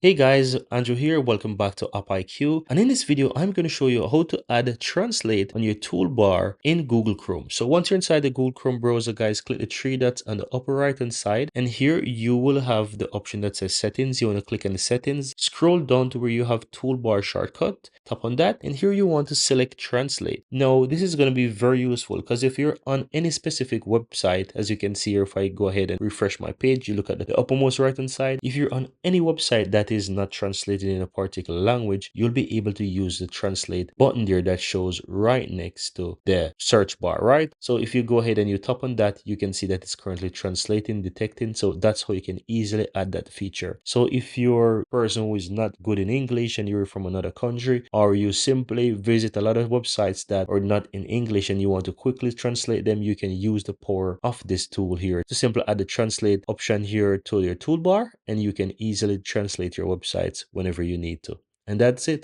Hey guys, Andrew here. Welcome back to AppIQ. And in this video, I'm going to show you how to add translate on your toolbar in Google Chrome. So once you're inside the Google Chrome browser, guys, click the three dots on the upper right hand side. And here you will have the option that says settings. You want to click on the settings, scroll down to where you have toolbar shortcut, tap on that. And here you want to select translate. Now, this is going to be very useful because if you're on any specific website, as you can see here, if I go ahead and refresh my page, you look at the uppermost right hand side. If you're on any website that is not translated in a particular language, you'll be able to use the translate button there that shows right next to the search bar, right? So if you go ahead and you tap on that, you can see that it's currently translating, detecting. So that's how you can easily add that feature. So if you're a person who is not good in English and you're from another country, or you simply visit a lot of websites that are not in English and you want to quickly translate them, you can use the power of this tool here to simply add the translate option here to your toolbar, and you can easily translate your websites whenever you need to. And that's it.